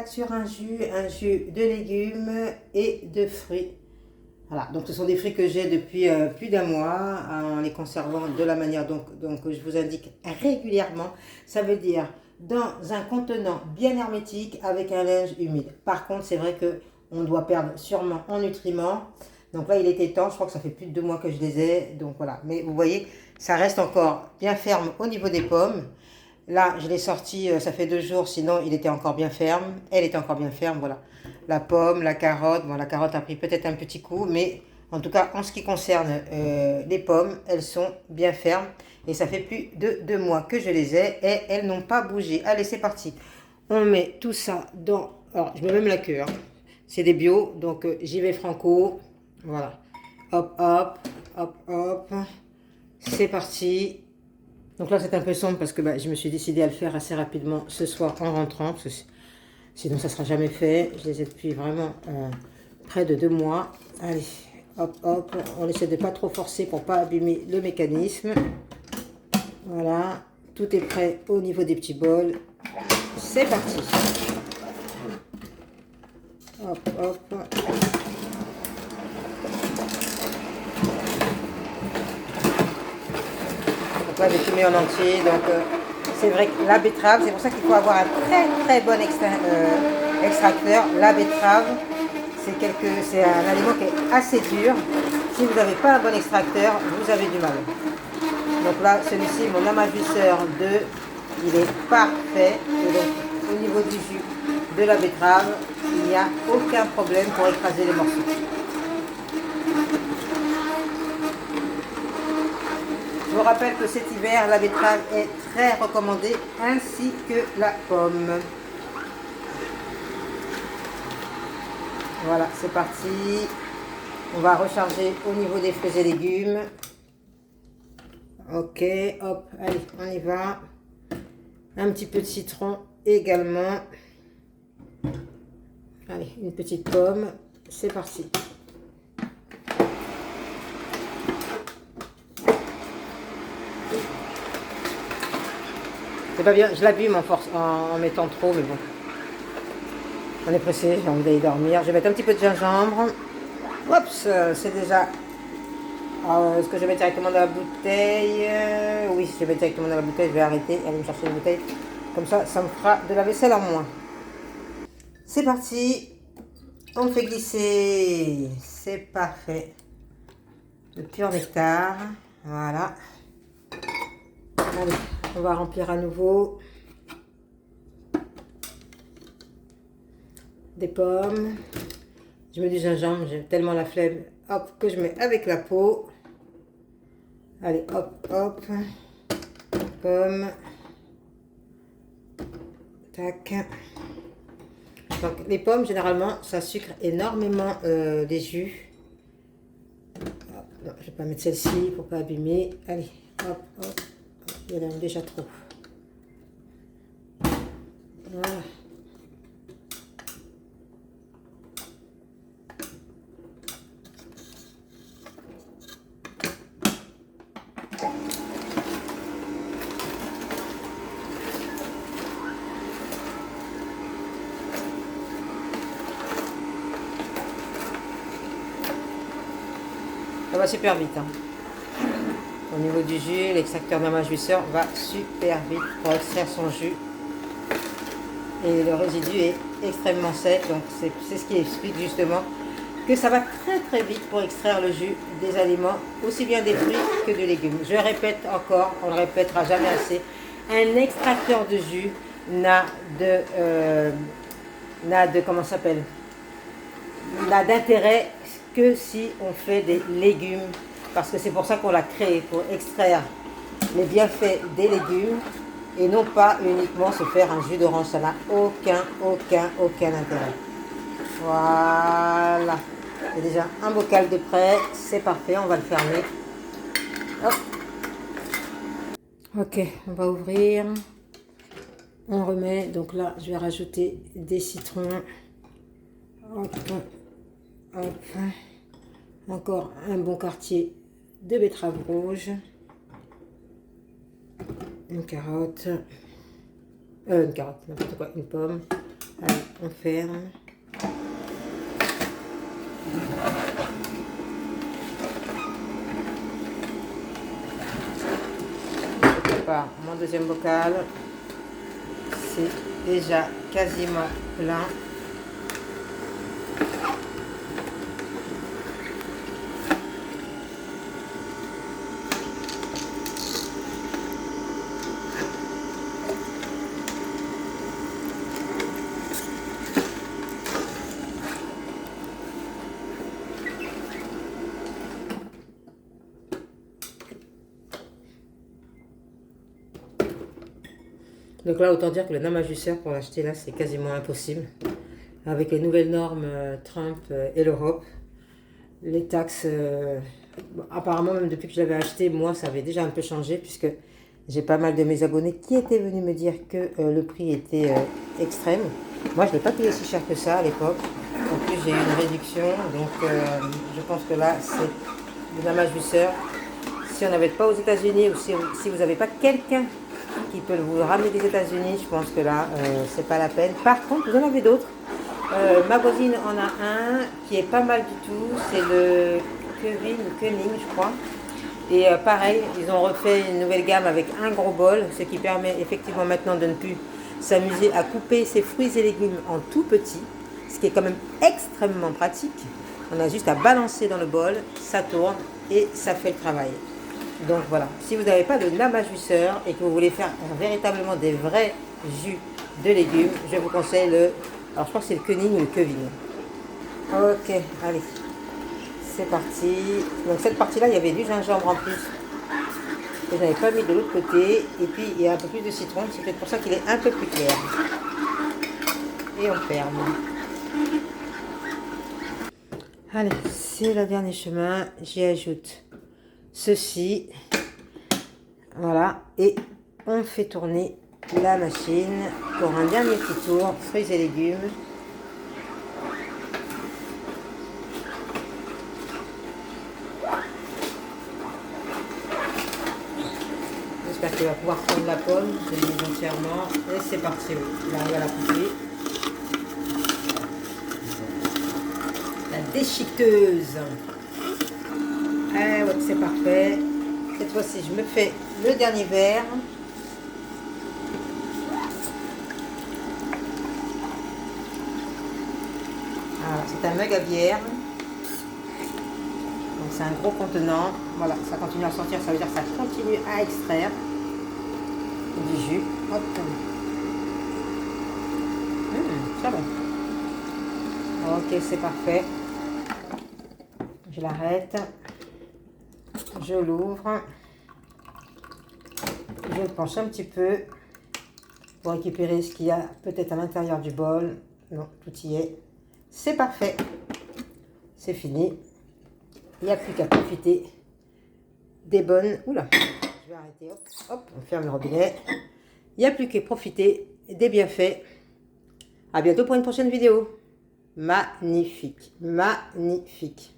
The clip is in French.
sur un jus de légumes et de fruits. Voilà, donc ce sont des fruits que j'ai depuis plus d'un mois en les conservant de la manière donc je vous indique régulièrement. Ça veut dire dans un contenant bien hermétique avec un linge humide. Par contre, c'est vrai que on doit perdre sûrement en nutriments. Donc là, il était temps, je crois que ça fait plus de 2 mois que je les ai. Donc voilà, mais vous voyez, ça reste encore bien ferme au niveau des pommes. Là, je l'ai sorti, ça fait 2 jours, sinon il était encore bien ferme. Elle était encore bien ferme, voilà. La pomme, la carotte, bon la carotte a pris peut-être un petit coup, mais en tout cas, en ce qui concerne les pommes, elles sont bien fermes. Et ça fait plus de 2 mois que je les ai et elles n'ont pas bougé. Allez, c'est parti. On met tout ça dans... Alors, je mets même la queue, hein. C'est des bio, donc j'y vais franco. Voilà. Hop, hop, hop, hop. C'est parti. Donc là, c'est un peu sombre parce que je me suis décidée à le faire assez rapidement ce soir en rentrant. Parce que sinon, ça ne sera jamais fait. Je les ai depuis vraiment près de 2 mois. Allez, hop, hop. On essaie de ne pas trop forcer pour ne pas abîmer le mécanisme. Voilà. Tout est prêt au niveau des petits bols. C'est parti. Hop, hop. Donc là, j'ai tout mis en entier. Donc, c'est vrai que la betterave, c'est pour ça qu'il faut avoir un très bon extracteur. La betterave, c'est un aliment qui est assez dur. Si vous n'avez pas un bon extracteur, vous avez du mal. Donc là, celui-ci, mon Amajuseur 2, il est parfait. Et donc, au niveau du jus de la betterave, il n'y a aucun problème pour écraser les morceaux. Je vous rappelle que cet hiver, la betterave est très recommandée, ainsi que la pomme. Voilà, c'est parti. On va recharger au niveau des fruits et légumes. Ok, hop, allez, on y va. Un petit peu de citron également. Allez, une petite pomme. C'est parti. C'est pas bien, je l'abîme en mettant trop, mais bon. On est pressé, j'ai envie d'aller dormir. Je vais mettre un petit peu de gingembre. Oups, c'est déjà... Est-ce que je vais mettre directement dans la bouteille? Oui, si je vais mettre directement dans la bouteille, je vais arrêter et aller me chercher une bouteille. Comme ça me fera de la vaisselle en moins. C'est parti. On fait glisser. C'est parfait. Le pur nectar. Voilà. Allez, on va remplir à nouveau. Des pommes. Je mets du gingembre, j'ai tellement la flemme. Hop, que je mets avec la peau. Allez, hop, hop. Pomme. Tac. Donc, les pommes, généralement, ça sucre énormément des jus. Hop, non, je ne vais pas mettre celle-ci pour ne pas abîmer. Allez, hop, hop. Il y en a déjà trop. Voilà. Ça va super vite, hein. Au niveau du jus, l'extracteur d'Amajuseur va super vite pour extraire son jus. Et le résidu est extrêmement sec, donc c'est ce qui explique justement que ça va très vite pour extraire le jus des aliments, aussi bien des fruits que de légumes. Je répète encore, on ne le répétera jamais assez, un extracteur de jus n'a d'intérêt que si on fait des légumes, parce que c'est pour ça qu'on l'a créé, pour extraire les bienfaits des légumes et non pas uniquement se faire un jus d'orange. Ça n'a aucun intérêt. Voilà, j'ai déjà un bocal de prêt, c'est parfait, on va le fermer. Hop. Ok, on va ouvrir, on remet, donc là je vais rajouter des citrons. Hop. Hop. Encore un bon quartier de betterave rouge. Une carotte, n'importe quoi, une pomme. Allez, on ferme. Je prépare mon deuxième bocal. C'est déjà quasiment plein. Donc là, autant dire que le namagisseur pour l'acheter là, c'est quasiment impossible. Avec les nouvelles normes Trump et l'Europe, les taxes, bon, apparemment même depuis que je l'avais acheté, moi ça avait déjà un peu changé puisque j'ai pas mal de mes abonnés qui étaient venus me dire que le prix était extrême. Moi je ne l'ai pas payé si cher que ça à l'époque. En plus j'ai eu une réduction, donc je pense que là c'est le namagisseur. Si on n'habite pas aux États-Unis ou si vous n'avez pas quelqu'un qui peut vous ramener des États-Unis, je pense que là, c'est pas la peine. Par contre, vous en avez d'autres. Ma voisine en a un qui est pas mal du tout. C'est le Keuning, je crois. Et pareil, ils ont refait une nouvelle gamme avec un gros bol, ce qui permet effectivement maintenant de ne plus s'amuser à couper ses fruits et légumes en tout petit, ce qui est quand même extrêmement pratique. On a juste à balancer dans le bol, ça tourne et ça fait le travail. Donc voilà, si vous n'avez pas de namagisseur et que vous voulez faire véritablement des vrais jus de légumes, je vous conseille le... Alors je crois que c'est le Keuning ou le Keuning. Ok, allez, c'est parti. Donc cette partie-là, il y avait du gingembre en plus. Que je n'avais pas mis de l'autre côté. Et puis il y a un peu plus de citron, c'est peut-être pour ça qu'il est un peu plus clair. Et on ferme. Allez, c'est le dernier chemin. J'y ajoute ceci, voilà, et on fait tourner la machine pour un dernier petit tour, fruits et légumes. J'espère qu'il va pouvoir prendre la pomme, je l'ai mis entièrement, et c'est parti, là on va la couper. La déchiqueteuse. Ah ouais, c'est parfait. Cette fois-ci, je me fais le dernier verre. Alors, c'est un mug à bière. Donc, c'est un gros contenant. Voilà, ça continue à sortir. Ça veut dire que ça continue à extraire du jus. Hop. C'est bon. Ok, c'est parfait. Je l'arrête. Je l'ouvre, je le penche un petit peu pour récupérer ce qu'il y a peut-être à l'intérieur du bol. Non, tout y est. C'est parfait. C'est fini. Il n'y a plus qu'à profiter des bonnes... Oula, je vais arrêter. Hop, hop, on ferme le robinet. Il n'y a plus qu'à profiter des bienfaits. À bientôt pour une prochaine vidéo. Magnifique, magnifique.